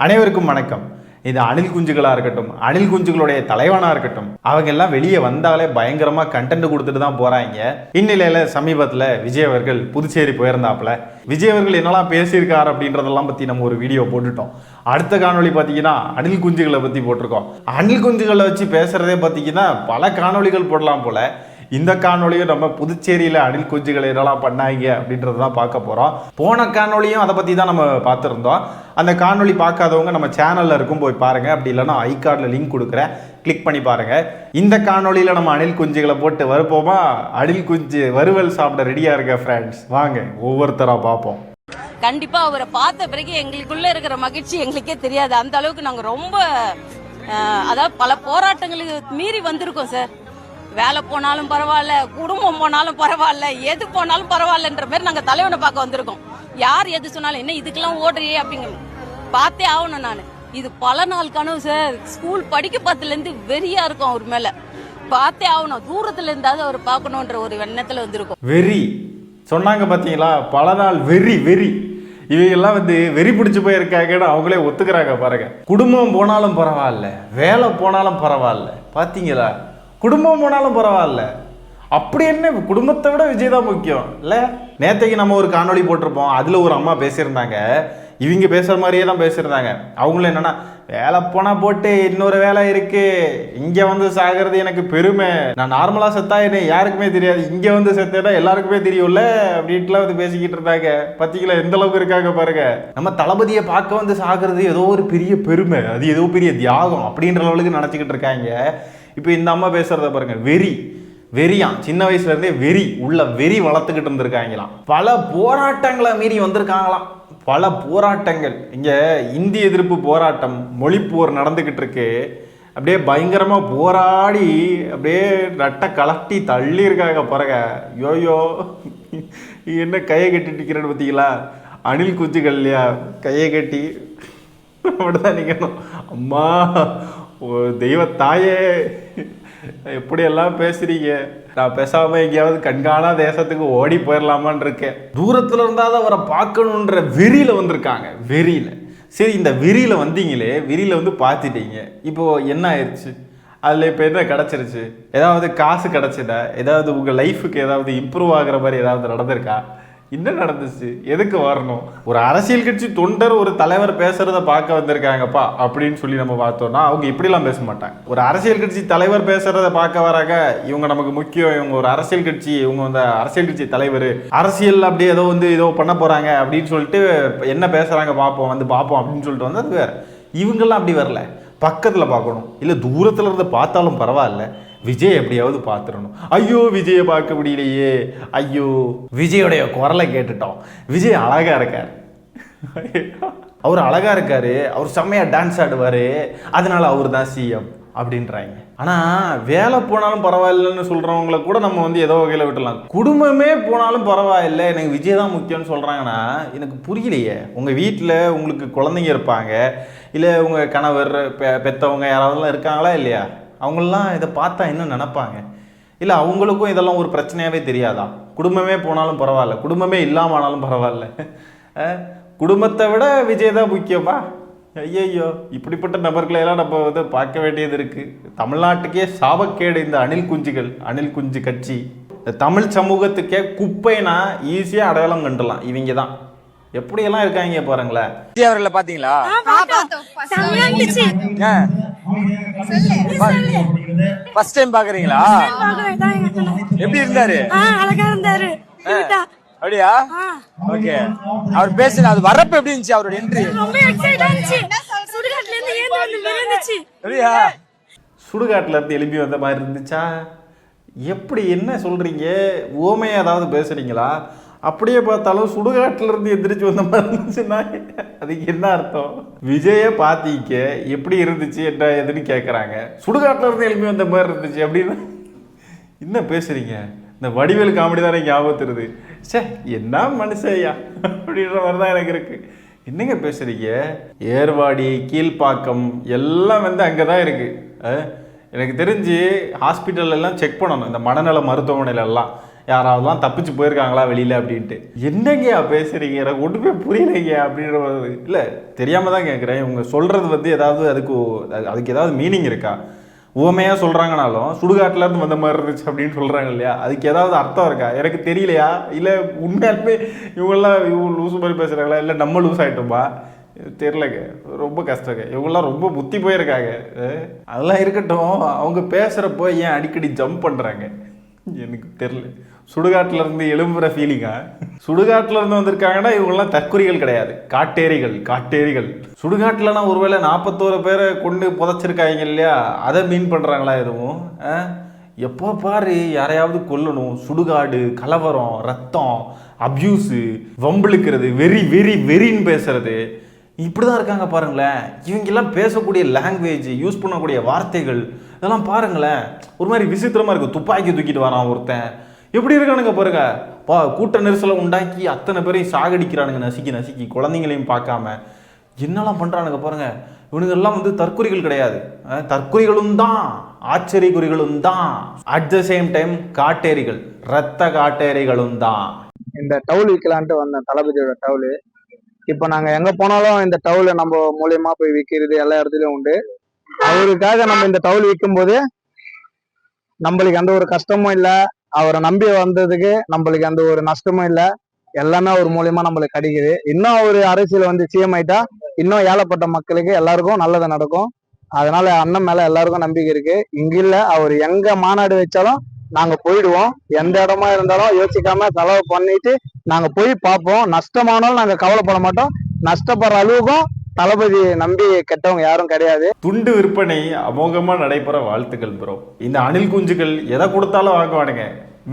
அனைவருக்கும் வணக்கம். இது அணில் குஞ்சுகளாக இருக்கட்டும், அணில் குஞ்சுகளுடைய தலைவனாக இருக்கட்டும், அவங்க எல்லாம் வெளியே வந்தாலே பயங்கரமாக கண்டென்ட் கொடுத்துட்டு தான் போகிறாங்க. இந்நிலையில் சமீபத்தில் விஜய் அவர்கள் புதுச்சேரி போயிருந்தாப்புல. விஜய் அவர்கள் என்னெல்லாம் பேசியிருக்கார் அப்படின்றதெல்லாம் பற்றி நம்ம ஒரு வீடியோ போட்டுட்டோம். அடுத்த காணொலி பார்த்தீங்கன்னா அணில் குஞ்சுகளை பற்றி போட்டிருக்கோம். அணில் குஞ்சுகளை வச்சு பேசுகிறதே பார்த்தீங்கன்னா பல காணொலிகள் போடலாம் போல. இந்த காணொலியும் நம்ம புதுச்சேரியில் அணில் குஞ்சுகள் என்னெல்லாம் பண்ணாங்க அப்படின்றது தான் பார்க்க போகிறோம். போன காணொலியும் அதை பற்றி தான் நம்ம பார்த்துருந்தோம். அந்த காணொலி பார்க்காதவங்க நம்ம சேனலில் இருக்கும், போய் பாருங்கள். அப்படி இல்லைன்னா ஐகார்டில் லிங்க் கொடுக்குறேன், கிளிக் பண்ணி பாருங்கள். இந்த காணொலியில் நம்ம அணில் குஞ்சுகளை போட்டு வறுப்போமா? அணில் குஞ்சு வறுவல் சாப்பிட ரெடியாக இருக்க ஃப்ரெண்ட்ஸ், வாங்க ஒவ்வொருத்தராக பார்ப்போம். கண்டிப்பா அவரை பார்த்த பிறகு எங்களுக்குள்ள இருக்கிற மகிழ்ச்சி எங்களுக்கே தெரியாது. அந்த அளவுக்கு நாங்க ரொம்ப அதாவது பல போராட்டங்களுக்கு மீறி வந்திருக்கோம் சார். வேலை போனாலும் பரவாயில்ல, குடும்பம் போனாலும் பரவாயில்ல, எது போனாலும் பரவாயில்லன்ற மாதிரி நாங்க தலைவனை பார்க்க வந்திருக்கோம். யார் எது சொன்னாலும் என்ன இதுக்கெல்லாம் ஓடுறியே அப்படிங்க பார்த்தே ஆகணும். நான் இது பல நாள் கனவு சார். ஸ்கூல் படிக்க பார்த்ததுல இருந்து வெறியா இருக்கும் அவர் மேல. பார்த்தே ஆகணும், தூரத்துல இருந்தாவது அவர் பார்க்கணுன்ற ஒரு எண்ணத்துல வந்திருக்கும். வெறி சொன்னாங்க பாத்தீங்களா, பல நாள் வெறி வெறி. இவங்கெல்லாம் வெறி பிடிச்சி போயிருக்காங்கன்னு அவங்களே ஒத்துக்கிறாங்க பாருங்க. குடும்பம் போனாலும் பரவாயில்ல, வேலை போனாலும் பரவாயில்ல, பாத்தீங்களா? குடும்பம் போனாலும் பரவாயில்ல. அப்படி என்ன, குடும்பத்தை விட விஜய் தான் முக்கியம் இல்லை? நேற்றைக்கு நம்ம ஒரு காணொலி போட்டிருப்போம். அதில் ஒரு அம்மா பேசியிருந்தாங்க, இவங்க பேசுகிற மாதிரியே தான் பேசியிருந்தாங்க. அவங்களும் என்னென்னா, வேலை போனால் போட்டு இன்னொரு வேலை இருக்குது, இங்கே சாகிறது எனக்கு பெருமை, நான் நார்மலாக செத்தா என்ன யாருக்குமே தெரியாது, இங்கே செத்தேன்னா எல்லாருக்குமே தெரியும்ல அப்படின்ட்டுலாம் பேசிக்கிட்டு இருந்தாங்க. பார்த்தீங்களா எந்த அளவுக்கு இருக்காங்க பாருங்க. நம்ம தளபதியை பார்க்க சாகிறது ஏதோ ஒரு பெரிய பெருமை, அது ஏதோ பெரிய தியாகம் அப்படின்ற அளவுக்கு நினச்சிக்கிட்டு இருக்காங்க. இப்போ இந்த அம்மா பேசுறத பாருங்க, வெறியாம். சின்ன வயசுல இருந்தே வெறி வளர்த்துக்கிட்டு இருந்திருக்காங்களாம். பல போராட்டங்களை மீறி வந்திருக்காங்களாம். பல போராட்டங்கள். இங்க இந்திய எதிர்ப்பு போராட்டம், மொழிப்போர் நடந்துகிட்டு இருக்கு. அப்படியே பயங்கரமா போராடி அப்படியே நட்ட கலட்டி தள்ளி இருக்காங்க பாருங்க. யோயோ என்ன கையை கட்டிட்டு இருக்கிறேன்னு பார்த்தீங்களா? அணில் குஞ்சுகள் இல்லையா, கையை கட்டி அப்படிதான் நிற்கணும். அம்மா தெய்வ தாயே, எப்படியெல்லாம் பேசுறீங்க? நான் பேசாம எங்கேயாவது கண்காணா தேசத்துக்கு ஓடி போயிடலாமான் இருக்கேன். தூரத்துல இருந்தாவது அவரை பார்க்கணுன்ற வெறியில வந்திருக்காங்க. வெறியில சரி, இந்த வெறியில வந்தீங்களே, வெறியில பார்த்துட்டீங்க. இப்போ என்ன ஆயிடுச்சு? அதில் இப்போ என்ன கிடச்சிருச்சு? ஏதாவது காசு கிடச்சிதா? ஏதாவது உங்கள் லைஃபுக்கு ஏதாவது இம்ப்ரூவ் ஆகிற மாதிரி ஏதாவது நடந்திருக்கா? என்ன நடந்துச்சு? எதுக்கு வரணும்? ஒரு அரசியல் கட்சி தொண்டர் ஒரு தலைவர் பேசுறத பார்க்க வந்திருக்காங்கப்பா அப்படின்னு சொல்லி நம்ம பார்த்தோம்னா அவங்க இப்படிலாம் பேச மாட்டாங்க. ஒரு அரசியல் கட்சி தலைவர் பேசுறத பார்க்க வராங்க, இவங்க நமக்கு முக்கியம், இவங்க ஒரு அரசியல் கட்சி, இவங்க அரசியல் கட்சி தலைவர், அரசியல் அப்படி ஏதோ பண்ண போறாங்க அப்படின்னு சொல்லிட்டு என்ன பேசுறாங்க பார்ப்போம், பார்ப்போம் அப்படின்னு சொல்லிட்டு அது வேற. இவங்கெல்லாம் அப்படி வரல, பக்கத்துல பார்க்கணும், இல்லை தூரத்துல இருந்து பார்த்தாலும் பரவாயில்ல, விஜய் எப்படியாவது பார்த்துடணும். ஐயோ விஜயை பார்க்க முடியலையே, ஐயோ விஜயோடைய குரலை கேட்டுட்டோம், விஜய் அழகா இருக்கார், அவர் அழகா இருக்காரு, அவர் செம்மையா டான்ஸ் ஆடுவாரு, அதனால அவர் தான் சிஎம் அப்படின்றாங்க. ஆனா வேலை போனாலும் பரவாயில்லைன்னு சொல்றவங்களை கூட நம்ம ஏதோ வகையில விட்டுலாம். குடும்பமே போனாலும் பரவாயில்லை, எனக்கு விஜய் தான் முக்கியம்னு சொல்றாங்கன்னா எனக்கு புரியலையே. உங்க வீட்டில் உங்களுக்கு குழந்தைங்க இருப்பாங்க, இல்லை உங்க கணவர் பெத்தவங்க யாராவதுலாம் இருக்காங்களா இல்லையா? அவங்களெலாம் இதை பார்த்தா என்ன நினைப்பாங்க? இல்லை அவங்களுக்கும் இதெல்லாம் ஒரு பிரச்சனையாகவே தெரியாதா? குடும்பமே போனாலும் பரவாயில்ல, குடும்பமே இல்லாமல் ஆனாலும் பரவாயில்ல, குடும்பத்தை விட விஜய் தான் முக்கியமா? ஐயோ, இப்படிப்பட்ட நபர்களையெல்லாம் நம்ம பார்க்க வேண்டியது இருக்குது. தமிழ்நாட்டுக்கே சாபக்கேடு இந்த அணில் குஞ்சுகள், அணில் குஞ்சு கட்சி. இந்த தமிழ் சமூகத்துக்கே குப்பைனா ஈஸியாக அடையாளம் கண்டுலாம். இவங்க தான் எப்படியெல்லாம் இருக்காங்க பாருங்களேன். விஜய் அவர்களை பாத்தீங்களா? ஃபர்ஸ்ட் டைம் பாக்குறீங்களா? எப்படி இருந்தாரு? அழகா இருந்தாரு. அப்படியா? ஓகே. அவர் பேசுன அது வரப்ப எப்படி இருந்துச்சு? அவரோட என்ட்ரி ரொம்ப எக்ஸைட்டா இருந்துச்சு. சுடுகாட்ல இருந்து ஏந்து வந்துச்சு. அப்படியா? சுடுகாட்டுல இருந்து எழுப்பி வந்த மாதிரி இருந்துச்சா? எப்படி, என்ன சொல்றீங்க? ஓமையா ஏதாவது பேசுறீங்களா? அப்படியே பார்த்தாலும் சுடுகாட்டுல இருந்து எந்திரிச்சு வந்த மாதிரி இருந்துச்சுன்னா அதுக்கு என்ன அர்த்தம்? விஜய பாத்தீங்க, எப்படி இருந்துச்சு என்ன எதுன்னு கேட்குறாங்க. சுடுகாட்டுல இருந்து எழுப்பி வந்த மாதிரி இருந்துச்சு அப்படின்னு என்ன பேசுறீங்க? இந்த வடிவேல் காமெடி தானே ஞாபகத்துருது. சே, என்ன மனுஷையா அப்படின்ற மாதிரி தான் எனக்கு இருக்கு. என்னங்க பேசுறீங்க? ஏர்வாடி, கீழ்ப்பாக்கம் எல்லாம் அங்கே தான் இருக்கு. எனக்கு தெரிஞ்சு ஹாஸ்பிட்டல் எல்லாம் செக் பண்ணணும், இந்த மனநல மருத்துவமனையில எல்லாம் யாராவதுலாம் தப்பிச்சு போயிருக்காங்களா வெளியில் அப்படின்ட்டு. என்னங்கய்யா பேசுகிறீங்க, எனக்கு ஒன்றுமே புரியலைங்க அப்படின்ற இல்லை, தெரியாமல் தான் கேட்குறேன். இவங்க சொல்கிறது வந்து ஏதாவது அதுக்கு ஏதாவது மீனிங் இருக்கா? உவமையாக சொல்கிறாங்கனாலும் சுடுகாட்டிலேருந்து வந்த மாதிரி இருந்துச்சு அப்படின்னு சொல்கிறாங்க இல்லையா, அதுக்கு ஏதாவது அர்த்தம் இருக்கா? எனக்கு தெரியலையா, இல்லை உண்மையாலுமே இவங்க லூஸ் மாதிரி பேசுகிறாங்களா, இல்லை நம்ம லூஸ் ஆகிட்டோமா தெரிலங்க. ரொம்ப கஷ்டங்க. இவங்கெல்லாம் ரொம்ப புத்தி போயிருக்காங்க. அதெல்லாம் இருக்கட்டும், அவங்க பேசுகிறப்போ ஏன் அடிக்கடி ஜம்ப் பண்ணுறாங்க எனக்கு தெரில. சுடுகாட்டிலேருந்து எழும்புற ஃபீலிங்கா? சுடுகாட்டிலேருந்து வந்திருக்காங்கன்னா இவங்கெல்லாம் தற்குறிகள் கிடையாது, காட்டேரிகள். சுடுகாட்டில்னா ஒருவேளை 41 பேரை கொண்டு புதைச்சிருக்காங்க இல்லையா, அதை மீன் பண்ணுறாங்களா எதுவும்? எப்போ பாரு யாரையாவது கொல்லணும், சுடுகாடு, கலவரம், ரத்தம், அப்யூஸு, வம்பிழுக்கிறது, வெறின்னு பேசுறது, இப்படி தான் இருக்காங்க பாருங்களேன். இவங்கெல்லாம் பேசக்கூடிய லாங்குவேஜ், யூஸ் பண்ணக்கூடிய வார்த்தைகள் இதெல்லாம் பாருங்களேன், ஒரு மாதிரி விசித்திரமாக இருக்குது. துப்பாக்கி தூக்கிட்டு வரான் ஒருத்தன், எப்படி இருக்கானுங்க பாருங்க. கூட்ட நெரிசலை உண்டாக்கி அத்தனை பேரையும் சாகடிக்கிறானுங்க, நசுக்கி குழந்தைங்களையும் பார்க்காம என்னெல்லாம் பண்ணுறானுங்க பாருங்க. இவனுங்கெல்லாம் வந்து தற்குறிகள் கிடையாது, தற்குறிகளும் தான், ஆச்சரியக்குறிகளும் தான், அட் த சேம் டைம் காட்டேரிகள், ரத்த காட்டேரிகளும் தான். இந்த டவுல் விற்கலான்ட்டு வந்தேன், தளபதியோட டவுலு. இப்போ நாங்கள் எங்கே போனாலும் இந்த டவுலை நம்ம மூலியமாக போய் விற்கிறது எல்லா இடத்துலையும் உண்டு. அவருக்காக நம்ம இந்த டவுல் விற்கும் போது நம்மளுக்கு எந்த ஒரு கஷ்டமும் இல்லை, அவரை நம்பி வந்ததுக்கு நம்மளுக்கு எந்த ஒரு நஷ்டமும் இல்லை, எல்லாமே அவர் மூலியமா நம்மளுக்கு கிடைக்குது. இன்னும் அவர் அரசியல் வந்து சிஎம் ஆயிட்டா இன்னும் ஏழைப்பட்ட மக்களுக்கு எல்லாருக்கும் நல்லது நடக்கும். அதனால அண்ணன் மேல எல்லாருக்கும் நம்பிக்கை இருக்கு. இங்க இல்ல, அவர் எங்க மாநாடு வச்சாலும் நாங்க போயிடுவோம். எந்த இடமா இருந்தாலும் யோசிக்காம செலவு பண்ணிட்டு நாங்க போய் பார்ப்போம். நஷ்டமானாலும் நாங்க கவலைப்பட மாட்டோம். நஷ்டப்படுற அளவுக்கும் தளபதி நம்பி கெட்டவங்க யாரும் கிடையாது. துண்டு விற்பனை அமோகமா நடைபெற வாழ்த்துக்கள் ப்ரோ. இந்த அணில் குஞ்சுகள் எதை கொடுத்தாலும் வாங்குவானுங்க,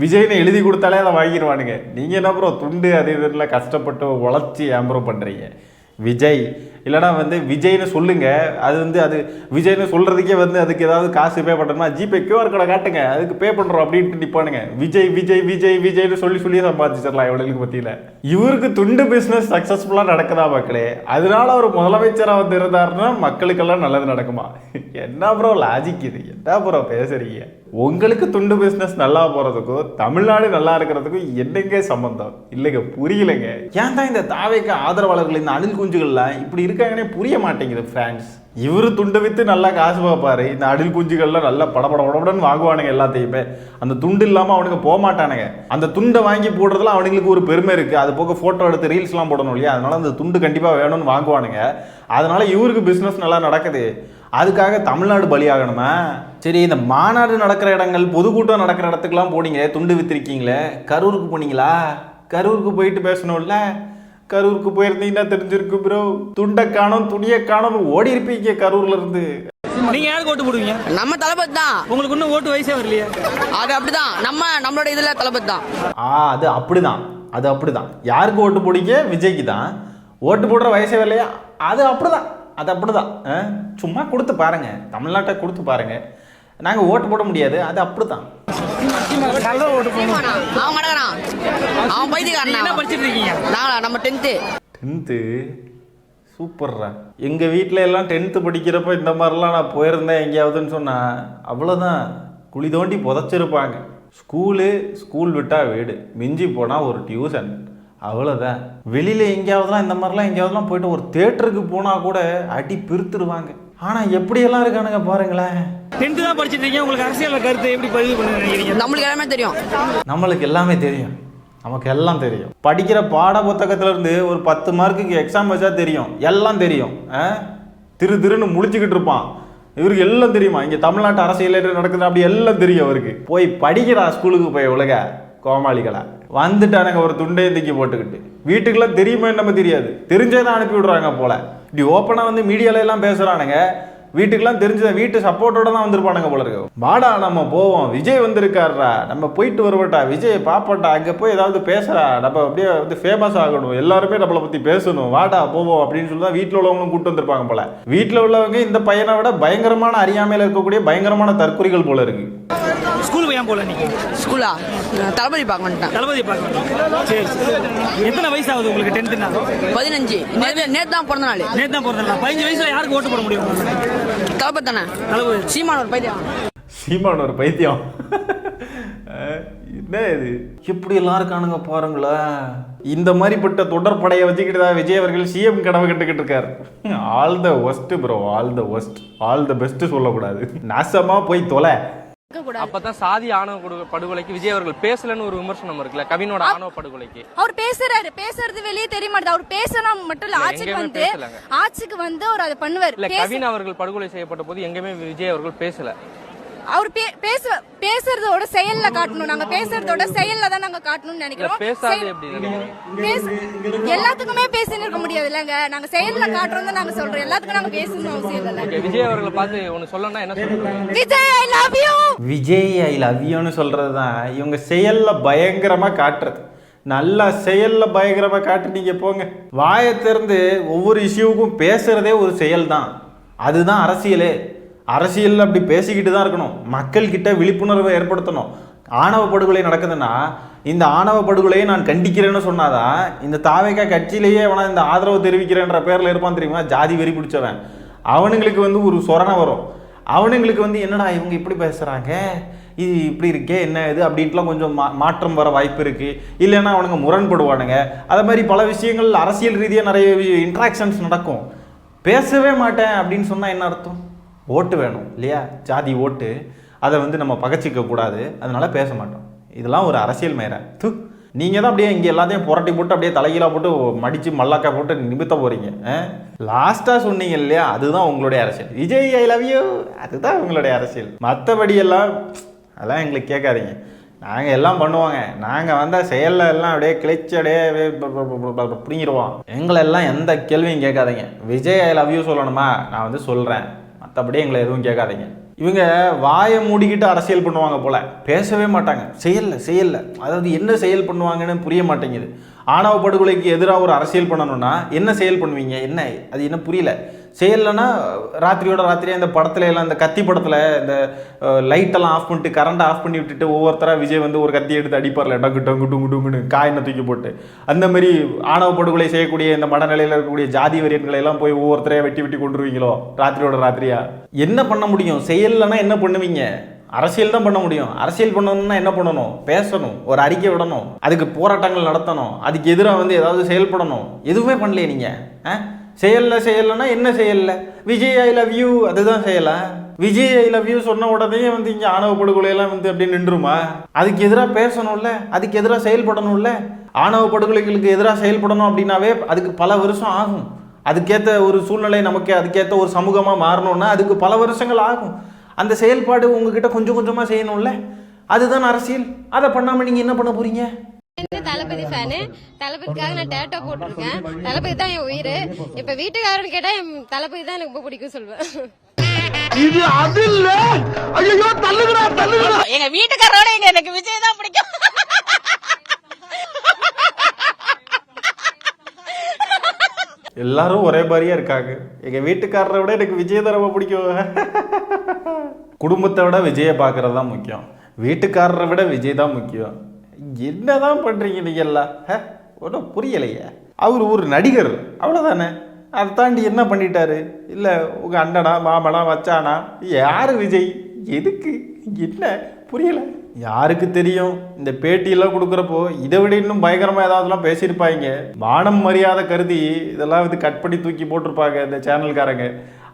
விஜய்னு எழுதி கொடுத்தாலே அதை வாங்கிடுவானுங்க. நீங்க என்ன ப்ரோ துண்டு அது இதில் கஷ்டப்பட்டு உழைச்சி ஏம்பரோ பண்றீங்க? விஜய் இல்லைனா வந்து விஜய்னு சொல்லுங்க, அது வந்து அது விஜய்னு சொல்றதுக்கே வந்து அதுக்கு ஏதாவது காசு பே பண்ணணும்னா ஜிபே கியூஆர் கோடை காட்டுங்க, அதுக்கு பே பண்றோம் அப்படின்ட்டு நிப்பானுங்க. விஜய்னு சொல்லி சம்பாதிச்சிடலாம் எவ்வளவுக்கு பத்தியில. இவருக்கு துண்டு பிசினஸ் சக்சஸ்ஃபுல்லா நடக்குதா மக்களே? அதனால அவர் முதலமைச்சராக வந்து இருந்தாருன்னா மக்களுக்கெல்லாம் நல்லது நடக்குமா? என்ன ப்ரோ லாஜிக் இது? என்ன ப்ரோ பேசுறீங்க? உங்களுக்கு துண்டு பிசினஸ் நல்லா போறதுக்கும் தமிழ்நாடு நல்லா இருக்கிறதுக்கும் என்னங்க சம்பந்தம்? இல்லைங்க, புரியலைங்க. ஏன் தான் இந்த தாவேக்கு ஆதரவாளர்கள் இந்த அணில் குஞ்சுகள்லாம் இப்படி இருக்காங்கன்னே புரிய மாட்டேங்குது ஃப்ரெண்ட்ஸ். இவரு துண்டு வித்து நல்லா காசு பார்ப்பாரு, இந்த அணில் குஞ்சுகள்லாம் நல்லா படபடன்னு வாங்குவானுங்க எல்லாத்தையுமே. அந்த துண்டு இல்லாமல் அவனுக்கு போக மாட்டானுங்க. அந்த துண்டை வாங்கி போடுறதுல அவனுங்களுக்கு ஒரு பெருமை இருக்கு. அது போக போட்டோ எடுத்து ரீல்ஸ்லாம் போடணும் இல்லையா, அதனால அந்த துண்டு கண்டிப்பாக வேணும்னு வாங்குவானுங்க. அதனால இவருக்கு பிஸ்னஸ் நல்லா நடக்குது. அதுக்காக தமிழ்நாடு பலியாகணுமா? சரி, இந்த மாநாடு நடக்கிற இடங்கள், பொதுக்கூட்டம் நடக்கிற இடத்துக்குலாம் போனீங்க, துண்டு வித்திருக்கீங்களே, கரூருக்கு போனீங்களா? கரூருக்கு போயிட்டு பேசணும்ல. கரூருக்கு போயிருந்தீங்கன்னா தெரிஞ்சிருக்கு ப்ரோ. துண்டை காணும் துணியை காணும் ஓடி இருப்பீங்க கரூர்ல இருந்து. நீங்க யாருக்கு ஓட்டு போடுவீங்க? நம்ம தளபதி தான். உங்களுக்கு இன்னும் ஓட்டு வயசே வரலையா? அது அப்படிதான், நம்மளோட இதுல தளபதி தான். அது அப்படிதான். யாருக்கு ஓட்டு போடுங்க? விஜய்க்கு தான். ஓட்டு போடுற வயசே வரலையா? அது அப்படிதான். சும்மா கொடுத்து பாருங்க, தமிழ்நாட்டை கொடுத்து பாருங்க. நாங்க ஓட்டு போட முடியாது, அது அப்படிதான். அவன் பைத்தியக்காரன். என்ன படிச்சிட்டு இருக்கீங்க? நம்ம 10th சூப்பர்ரா. எங்க வீட்டில எல்லாம் 10th படிக்கிறப்ப இந்த மாதிரிலாம் நான் போயிருந்தேன் எங்கேயாவதுன்னு சொன்னா அவ்வளோதான், குழி தோண்டி புதைச்சிருப்பாங்க. ஸ்கூல் விட்டா வீடு, மிஞ்சி போனா ஒரு டியூஷன், அவ்வளோதான். வெளியில எங்கேயாவதுலாம் இந்த மாதிரிலாம் எங்கேயாவதுலாம் போயிட்டு ஒரு தேட்டருக்கு போனா கூட அடி பிரித்துருவாங்க. ஆனா எப்படியெல்லாம் இருக்கானுங்க பாருங்களேன். 10th தான் படிச்சிட்டு இருக்கீங்க, உங்களுக்கு அரசியல் கருத்து எப்படி பதிவு பண்ண நினைக்கிறீங்க? நம்மளுக்கு எல்லாமே தெரியும். நமக்கு எல்லாம் தெரியும். படிக்கிற பாட புத்தகத்துல இருந்து ஒரு 10 மார்க்குக்கு எக்ஸாம் வச்சா தெரியும், எல்லாம் தெரியும். திருன்னு முழிச்சுக்கிட்டு இருப்பான். இவருக்கு எல்லாம் தெரியுமா? இங்க தமிழ்நாட்டு அரசியல் நடக்குது அப்படி எல்லாம் தெரியும் அவருக்கு. போய் படிக்கிறா ஸ்கூலுக்கு போய் உலக கோமாளிகளா வந்துட்டானுங்க ஒரு துண்டை தூக்கி போட்டுக்கிட்டு. வீட்டுக்கெல்லாம் தெரியுமா நம்ம தெரியாது, தெரிஞ்சதான் அனுப்பி விடுறாங்க போல. இப்படி ஓப்பனா வந்து மீடியால எல்லாம் பேசுறானுங்க. வீட்டுக்கெல்லாம் தெரிஞ்ச வீட்டு சப்போர்ட்டோட தான் வந்திருப்பானுங்க போல இருக்கு. வாடா நம்ம போவோம், விஜய் வந்திருக்காருடா, நம்ம போயிட்டு வருவட்டா, விஜய் பாப்பட்டா, அங்கே போய் ஏதாவது பேசுறா, நம்ம அப்படியே வந்து ஃபேமஸ் ஆகணும், எல்லாருமே நம்மளை பற்றி பேசணும், வாடா போவோம் அப்படின்னு சொல்லி தான் வீட்டில் உள்ளவங்களும் கூப்பிட்டு வந்திருப்பாங்க போல. வீட்டில் உள்ளவங்க இந்த பையனை விட பயங்கரமான அறியாமையில் இருக்கக்கூடிய பயங்கரமான தற்குறிகள் போல இருக்கு. ஸ்கூல் ஏன் போல நீங்க? ஸ்கூலா தளபதி பார்க்க வந்துட்டேன். தளபதி பார்க்க. சரி. எத்தனை வயசு ஆகுது உங்களுக்கு? 10th 15. நேத்து தான் பிறந்த நாள். 15 வயசுல யாருக்கு ஓட்டு போட முடியும்? தளபதி தானே. தளபதி. சீமான் ஒரு பைத்தியம். என்ன இது எப்படி எல்லாம் இருக்கானுங்க பாருங்களேன். இந்த மாதிரிப்பட்ட தொடர்படையை வச்சுக்கிட்டு தான் விஜய் அவர்கள் சிஎம் கனவு கட்டுக்கிட்டு இருக்காரு. All the worst bro, all the worst, all the best சொல்லக்கூடாது. நாசமா போய் தொலை. அப்பதான் சாதி ஆணவ படுகொலைக்கு விஜய் அவர்கள் பேசலன்னு ஒரு விமர்சனம் இருக்குல்ல, கவினோட ஆணவ படுகொலைக்கு. அவர் பேசுறது வெளியே தெரிய மாட்டேது. அவர் பேசணும் மட்டும் இல்ல, ஆட்சிக்கு வந்து அவர் அதை பண்ணுவார். இல்ல, கவின் அவர்கள் படுகொலை செய்யப்பட்ட போது எங்கேயுமே விஜய் அவர்கள் பேசல. அவர் பேசுறதோட செயல்ல காட்டணும். நாங்க பேசுறதோட செயல்ல தான் நாங்க காட்டணும்னு நினைக்கிறோம். பேசாது எப்படி நினைக்கிறீங்க? எல்லாத்துக்குமே பேசின்னு இருக்க முடியாது இல்லங்க. நாங்க செயல்ல காட்டுறோம் நாங்க சொல்றோம். எல்லாத்துக்கும் நாங்க பேசணும் அவசியம் இல்ல. விஜய் அவர்களை பார்த்து ஒன்னு சொல்லணும்னா என்ன சொல்றீங்க? Vijay I love you, Vijay I love யூன்னு சொல்றதுதான் இவங்க செயல்ல பயங்கரமா காட்டுறது. நல்லா செயல்ல பயங்கரமா காட்டுனீங்க போங்க. வாயை திறந்து ஒவ்வொரு இஷ்யூவுக்கும் பேசுறதே ஒரு செயல் தான். அதுதான் அரசியலே. அரசியல் அப்படி பேசிக்கிட்டு தான் இருக்கணும். மக்கள் கிட்ட விழிப்புணர்வை ஏற்படுத்தணும். ஆணவ படுகொலை நடக்குதுன்னா இந்த ஆணவ படுகொலையை நான் கண்டிக்கிறேன்னு சொன்னாதான் இந்த தாவேகா கட்சியிலேயே அவனா இந்த ஆதரவு தெரிவிக்கிறேன்ற பேர்ல இருப்பான் தெரியுமா, ஜாதி வெறி பிடிச்சவன். அவனுங்களுக்கு வந்து ஒரு சொரணை வரும். அவனுங்களுக்கு வந்து என்னடா இவங்க இப்படி பேசுறாங்க, இது இப்படி இருக்கே என்ன இது அப்படின்ட்டுலாம் கொஞ்சம் மாற்றம் வர வாய்ப்பு இருக்கு. இல்லைன்னா அவனுங்க முரண்படுவானுங்க. அது மாதிரி பல விஷயங்கள் அரசியல் ரீதியாக நிறைய இன்ட்ராக்ஷன்ஸ் நடக்கும். பேசவே மாட்டேன் அப்படின்னு சொன்னா என்ன அர்த்தம்? ஓட்டு வேணும் இல்லையா, ஜாதி ஓட்டு. அதை வந்து நம்ம பகச்சிக்க கூடாது, அதனால பேச மாட்டோம். இதெல்லாம் ஒரு அரசியல் மேற. நீங்கள் தான் அப்படியே இங்கே எல்லாத்தையும் புரட்டி போட்டு அப்படியே தலைகீழாக போட்டு மடித்து மல்லாக்கா போட்டு நிமித்த போகிறீங்க. லாஸ்ட்டாக சொன்னீங்க இல்லையா, அதுதான் உங்களுடைய அரசியல். விஜய் ஐ லவ் யூ, அதுதான் உங்களுடைய அரசியல். மற்றபடி எல்லாம் அதெல்லாம் எங்களுக்கு கேட்காதீங்க. நாங்கள் எல்லாம் பண்ணுவாங்க. நாங்கள் வந்தால் செயலில் எல்லாம் அப்படியே கிழிச்சு அப்படியே பிடிங்கிடுவோம். எங்களெல்லாம் எந்த கேள்வியும் கேட்காதீங்க. விஜய் ஐ லவ் யூ சொல்லணுமா, நான் வந்து சொல்கிறேன். மற்றபடி எங்களை எதுவும் கேட்காதீங்க. இவங்க வாயை மூடிக்கிட்டு அரசியல் பண்ணுவாங்க போல, பேசவே மாட்டாங்க. செயல்ல அதாவது என்ன செயல் பண்ணுவாங்கன்னு புரிய மாட்டேங்குது. ஆணவ படுகொலைக்கு எதிராக ஒரு அரசியல் பண்ணணும்னா என்ன செயல் பண்ணுவீங்க? என்ன அது என்ன புரியல. செயல்னா ராத்திரியோட ராத்திரியாக இந்த படத்துல எல்லாம், இந்த கத்தி படத்தில் இந்த லைட்டெல்லாம் ஆஃப் பண்ணிட்டு கரண்ட்டை ஆஃப் பண்ணி விட்டுட்டு ஒவ்வொருத்தராக விஜய் வந்து ஒரு கத்தி எடுத்து அடிப்பார்ல, டங்கு டங்கு டுங்கு டுங்குன்னு காயினை தூக்கி போட்டு. அந்த மாதிரி ஆணவ படுகொலை செய்யக்கூடிய இந்த மனநிலையில் இருக்கக்கூடிய ஜாதி வெறியன்களை எல்லாம் போய் ஒவ்வொருத்தரையாக வெட்டி கொண்டுருவீங்களோ ராத்திரியோட ராத்திரியா? என்ன பண்ண முடியும்? செயல்லனா என்ன பண்ணுவீங்க? அரசியல் தான் பண்ண முடியும். அரசியல் பண்ணணும்னா என்ன பண்ணணும்? பேசணும், ஒரு அறிக்கை விடணும், அதுக்கு போராட்டங்கள் நடத்தணும், அதுக்கு எதிராக வந்து ஏதாவது செயல்படணும். எதுவுமே பண்ணலையே நீங்கள். செயல்லனா என்ன செயல்ல? விஜய் ஐ லவ் யூ, அதுதான் செய்யல. விஜய் ஐ லவ் யூ சொன்ன உடனே வந்து இங்கே ஆணவ படுகொலையெல்லாம் வந்து அப்படியே நின்றுமா? அதுக்கு எதிராக பேசணும்ல, அதுக்கு எதிராக செயல்படணும்ல. ஆணவ படுகொலைகளுக்கு எதிராக செயல்படணும் அப்படின்னாவே அதுக்கு பல வருஷம் ஆகும். அதுக்கேற்ற ஒரு சூழ்நிலை நமக்கு அதுக்கேற்ற ஒரு சமூகமாக மாறணும்னா அதுக்கு பல வருஷங்கள் ஆகும். அந்த செயல்பாடு உங்ககிட்ட கொஞ்சம் கொஞ்சமாக செய்யணும்ல, அதுதான் அரசியல். அதை பண்ணாமல் நீங்கள் என்ன பண்ண போறீங்க? தளபதி ஃபேனு, தளபதிக்காக நான் டேட்டோ போட்டிருக்கேன். தளபதி தான் என் உயிர். இப்ப வீட்டுக்காரன்னு கேட்டா என் தளபதி தான் எனக்கு ரொம்ப பிடிக்கும் சொல்லுவேன். இது அது இல்ல. ஐயோ தள்ளுங்கடா. எங்க வீட்டுக்காரோட எனக்கு விஜய் தான் பிடிக்கும். எல்லாரும் ஒரே மாதிரியா இருக்காங்க. எங்க வீட்டுக்காரரை விட எனக்கு விஜய் தான் ரொம்ப பிடிக்கும். குடும்பத்தை விட விஜயை பார்க்கறது தான் முக்கியம். வீட்டுக்காரரை விட விஜய் தான் முக்கியம். என்னதான் பண்றீங்க நீங்க எல்லாம்? ஒன்றும் புரியலையே. அவர் ஒரு நடிகர், அவ்வளோதானே. அதை தாண்டி என்ன பண்ணிட்டாரு? இல்லை உங்க அண்ணனா மாமனா மச்சானா யாரு விஜய்? எதுக்கு? என்ன புரியல. யாருக்கு தெரியும்? இந்த பேட்டியெல்லாம் கொடுக்குறப்போ இதை விட இன்னும் பயங்கரமாக ஏதாவதுலாம் பேசியிருப்பாங்க. மானம் மரியாதை கருதி இதெல்லாம் வந்து கட் பண்ணி தூக்கி போட்டிருப்பாங்க இந்த சேனல்காரங்க.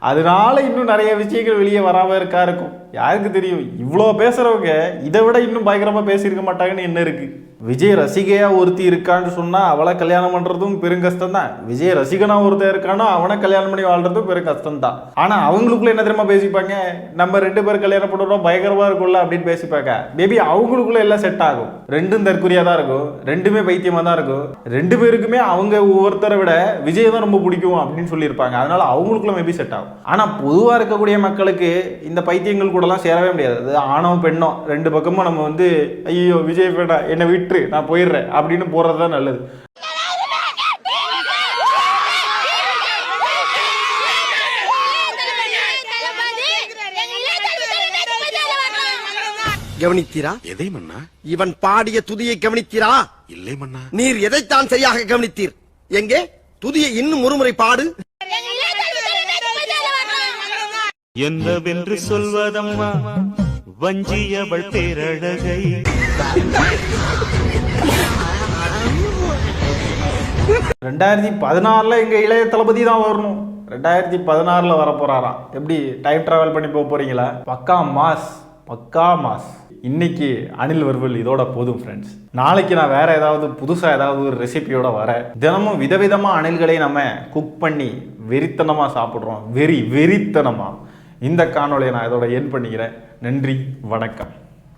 அதனால இன்னும் நிறைய விஷயங்கள் வெளியே வராமல் இருக்கும். யாருக்கு தெரியும்? இவ்வளோ பேசுகிறவங்க இதை விட இன்னும் பயங்கரமாக பேசியிருக்க மாட்டாங்கன்னு என்ன இருக்குது? விஜய் ரசிகையா ஒருத்தி இருக்கான்னு சொன்னால் அவளை கல்யாணம் பண்ணுறதும் பெருங்கஷ்டம் தான். விஜய் ரசிகனா ஒருத்தர் இருக்கானோ அவனை கல்யாணம் பண்ணி வாழ்றதும் பெருங்கஷ்டம் தான். ஆனால் அவங்களுக்குள்ள என்ன தெரியுமா பேசிப்பாங்க? நம்ம 2 பேர் கல்யாணம் பண்ணுறோம் பயங்கரமாக இருக்கும்ல அப்படின்னு பேசிப்பாங்க. மேபி அவங்களுக்குள்ள எல்லாம் செட் ஆகும். ரெண்டும் தற்கொலையாக தான் இருக்கும், ரெண்டுமே பைத்தியமாக தான் இருக்கும். 2 பேருக்குமே அவங்க ஒவ்வொருத்தரை விட விஜய் தான் ரொம்ப பிடிக்கும் அப்படின்னு சொல்லியிருப்பாங்க. அதனால அவங்களுக்குள்ள மேபி செட் ஆகும். ஆனால் பொதுவாக இருக்கக்கூடிய மக்களுக்கு இந்த பைத்தியங்கள் கூடலாம் சேரவே முடியாது. அது ஆணோ பெண்ணோ 2 பக்கமும் நம்ம வந்து ஐயோ விஜய் வேண்டா என்னை விட்டு நான் போயிடுறேன் அப்படின்னு போறது தான் நல்லது. கவனித்தீரா? எதை மன்னா? இவன் பாடிய துதியை கவனித்தீரா? இல்லை மன்னா. நீர் எதைத்தான் சரியாக கவனித்தீர்? எங்கே துதியை இன்னும் ஒருமுறை பாடு. என்னவென்று சொல்வதம்மா வஞ்சியவள் பேரழகை 2016 எங்க இளைய தளபதி தான் வரணும். 2016 வரப்போறாராம். எப்படி டைம் டிராவல் பண்ணி போக போறீங்களா? பக்கா மாஸ், பக்கா மாஸ். இன்னைக்கு அணில் வறுவல் இதோட போதும் ஃப்ரெண்ட்ஸ். நாளைக்கு நான் வேற ஏதாவது புதுசா ஏதாவது ஒரு ரெசிபியோட வரேன். தினமும் விதவிதமா அணில்களை நம்ம குக் பண்ணி வெறித்தனமா சாப்பிடுறோம். வெறித்தனமா. இந்த காணொலியை நான் இதோட என் பண்ணிக்கிறேன். நன்றி, வணக்கம்.